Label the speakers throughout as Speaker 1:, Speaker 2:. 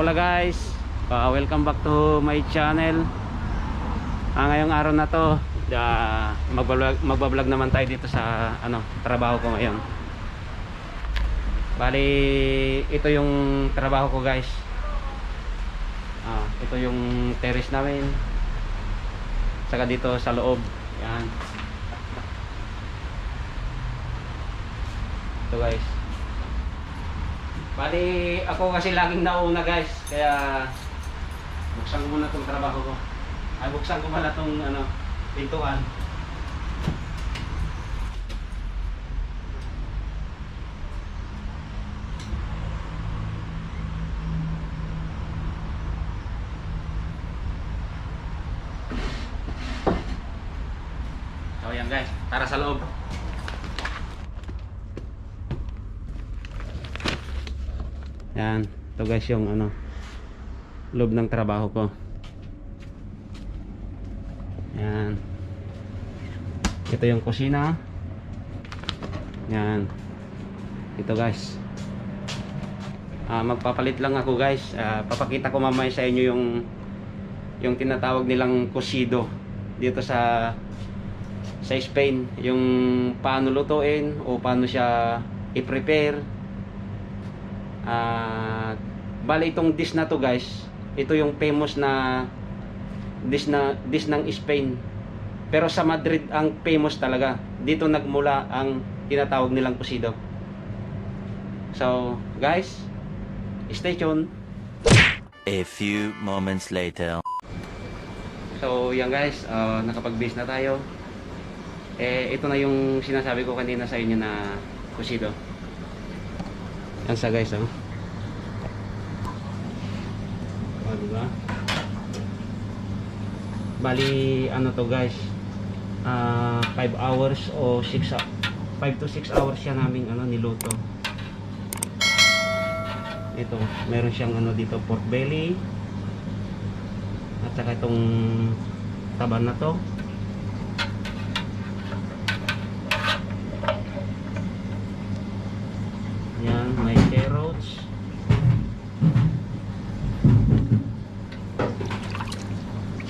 Speaker 1: pala guys, welcome back to my channel. Ngayong araw na to, magbablog naman tayo dito sa trabaho ko ngayon. Bali, ito yung trabaho ko guys. Ito yung terrace namin. Saka dito sa loob. Yan. Ito guys. Bali, ako kasi laging nauna guys. Kaya buksan ko muna itong trabaho ko. Ay, buksan ko pala itong pintuan. So yan guys, tara sa loob. Yan, ito guys yung loob ng trabaho ko. Yan. Ito yung kusina. Yan. Ito guys. Magpapalit lang ako guys. Papakita ko mamaya sa inyo yung tinatawag nilang cocido dito sa Spain, yung paano lutuin o paano siya i-prepare. Bali itong dish na to guys, ito yung famous na dish ng Spain, pero sa Madrid ang famous talaga. Dito nagmula ang tinatawag nilang cocido. So guys, stay tuned.
Speaker 2: A few moments later.
Speaker 1: So yan guys, nakapag-base na tayo. Ito na yung sinasabi ko kanina sa inyo na cocido. Yan sa guys, diba? Bali to guys, 5 hours o 5 to 6 hours siya namin niluto. Ito, meron siyang dito pork belly at saka itong taba na to. Yan, may carrots.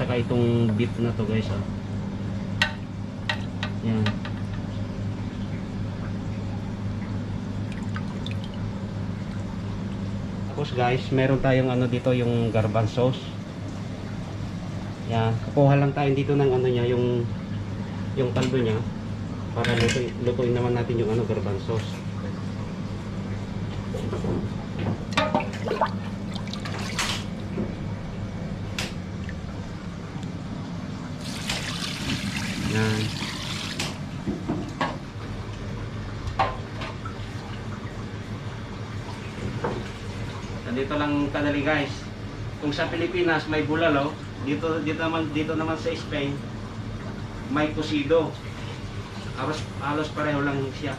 Speaker 1: Saka itong beef na to guys, Yan. Tapos guys, meron tayong dito yung garbanzos. Yan, kukuha lang tayo dito ng niya, yung kaldo niya para lutuin naman natin yung garbanzos. Yan. Dito lang kadali guys. Kung sa Pilipinas may bulalo, dito naman sa Spain may cocido. Halos pareho lang siya.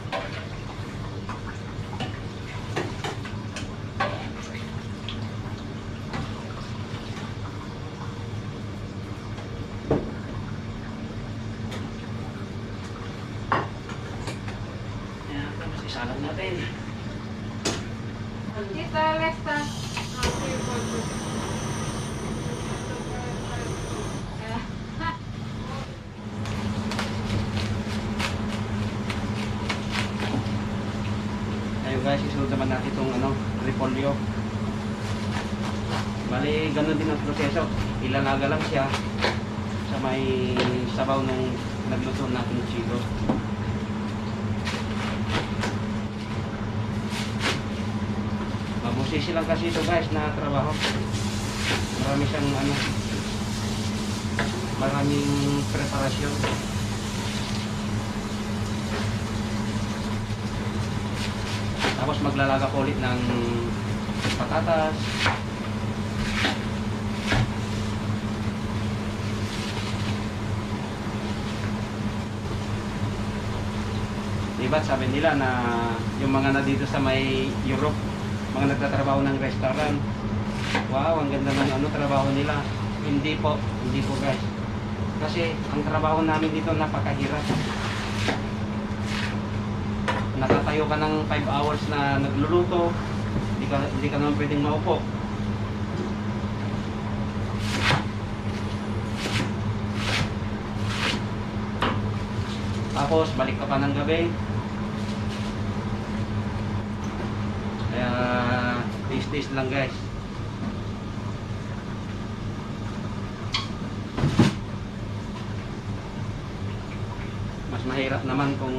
Speaker 1: Isalang natin.
Speaker 3: Kita Lesta.
Speaker 1: Ayun guys, isunod naman natin itong repolyo. Bali, ganun din ang proseso. Ilalaga lang siya sa may sabaw ng nagluto natin cocido. Mabusisi lang kasi ito guys na trabaho. Marami siyang maraming preparasyon. Tapos maglalaga ko ulit ng patatas. Diba sabi nila na yung mga na dito sa may Europe, mga nagtatrabaho ng restaurant, wow, ang ganda ng trabaho nila. Hindi po guys, kasi ang trabaho namin dito napakahirap. Nakatayo ka ng 5 hours na nagluluto, hindi ka naman pwedeng maupo. Tapos balik ka pa ng gabi. Kaya taste lang guys. Mas mahirap naman kung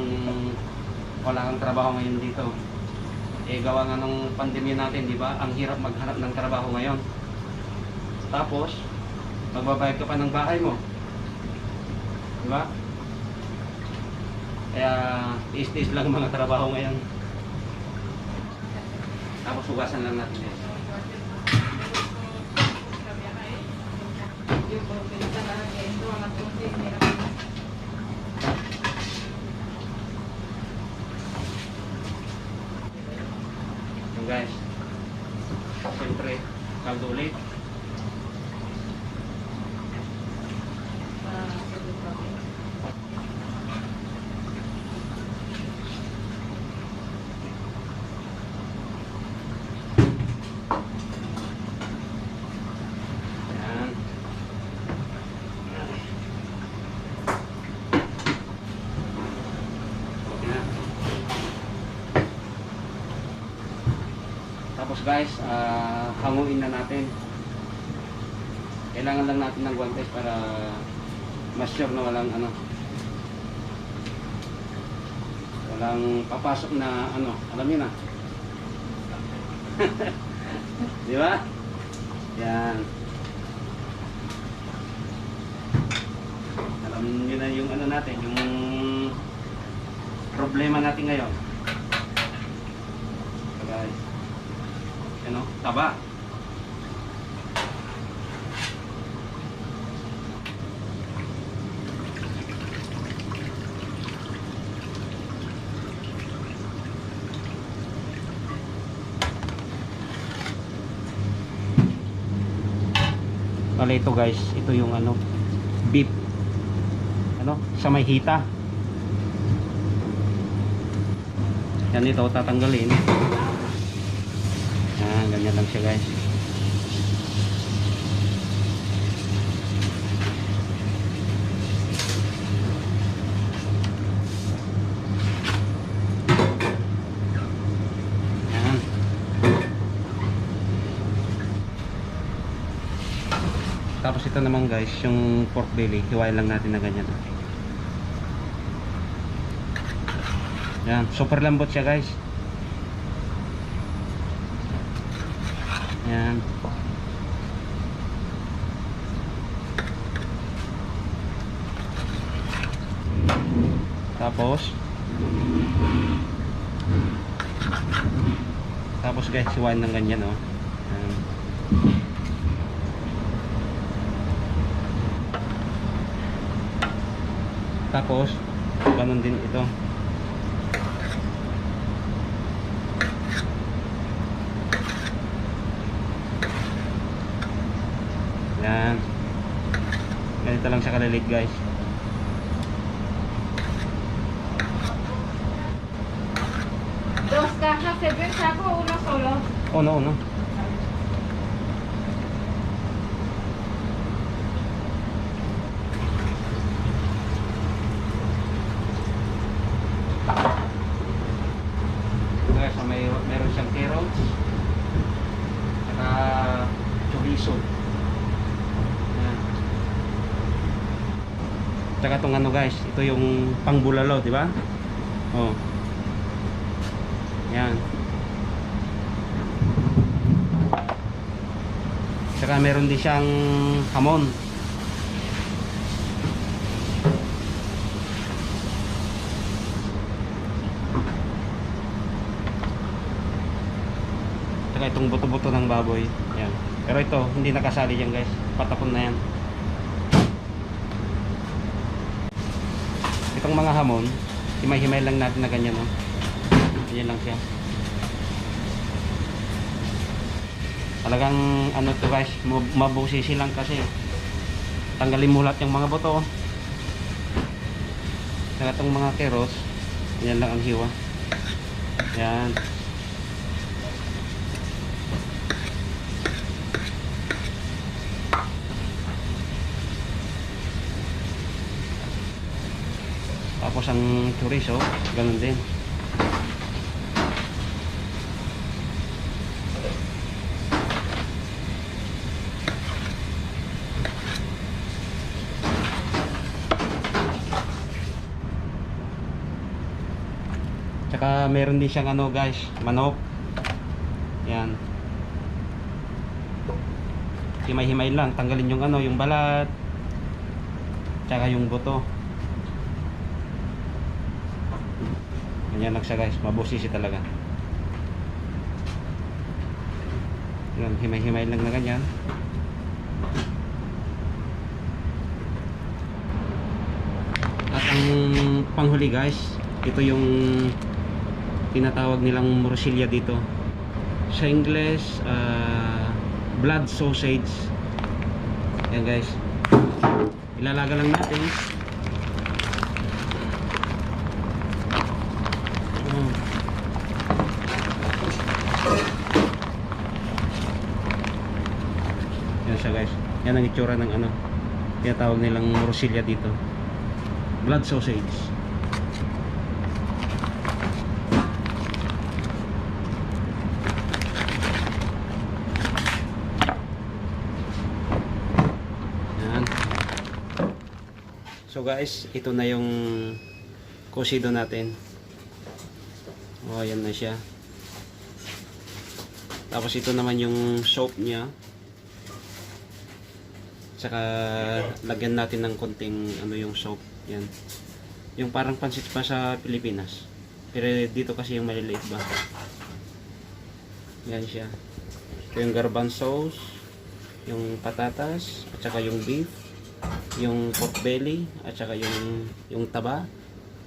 Speaker 1: wala kang trabaho ngayon dito. Eh gawa nga ng pandemya natin, di ba? Ang hirap maghanap ng trabaho ngayon. Tapos magbabayad ka pa ng bahay mo. Di ba? Kaya tiis-tiis lang mga trabaho ngayon. Tapos hugasan lang natin guys. Yung guys. Siyempre, kaldo ulit. Tapos guys, hanguin na natin. Kailangan lang natin ng guantes para mas sure na walang papasok na alam niyo na. Di ba? Yan. Alam niyo na yung natin, yung problema natin ngayon. So guys, taba. Kala ito guys, ito yung beef sa may hita. Yan, ito tatanggalin. Ganyan lang siya guys. Yan. Tapos ito naman guys, yung pork belly, hiwain lang natin na ganyan. Yan, super lambot siya guys. Yan. Tapos guys, hiwain ng ganyan Yan. Tapos ganun din ito. Yan. Ganito lang siya kalilit guys.
Speaker 3: Dos cajas de un saco o uno solo.
Speaker 1: Uno. Guys, meron siyang carrots. Saka chorizo. Tsaka itong guys, ito yung pangbulalo, di ba? Oh. Yan. Tsaka meron din siyang hamon. Tsaka itong buto-buto ng baboy. Yan. Pero ito, hindi nakasali yan guys. Patapon na yan. Itong mga hamon, himay-himay lang natin na ganyan ganyan lang siya. Talagang to guys, mabusisi lang kasi tanggalin mo lahat yung mga buto. Saka itong mga carrots, yan lang ang hiwa. Yan. Tapos ang chorizo, ganun din. Tsaka meron din siyang ano guys, manok. Yan. Himay-himay lang, tanggalin yung ano, yung balat. Tsaka yung buto. Ganyan lang siya guys, mabusisi talaga. Yan, himay-himay lang na ganyan. At ang panghuli guys, ito yung tinatawag nilang morcilla dito. Sa English, blood sausage. Yan guys. Ilalaga lang natin. Yan siya guys. Yan ang itsura ng ano, tinatawag nilang morcilla dito. Blood sausage. Yan. So guys, ito na yung cocido natin. Oh, yan na siya. Tapos ito naman yung soap niya. Saka lagyan natin ng konting ano yung soap. Yan. Yung parang pansit pa sa Pilipinas. Pero dito kasi yung maliliit ba. Yan siya. Ito yung garbanzos, yung patatas, at saka yung beef, yung pork belly, at saka yung taba,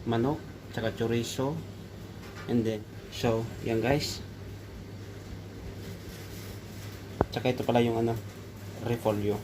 Speaker 1: manok, at saka chorizo. And then, so, yan guys. Tsaka ito pala yung ano, repolyo.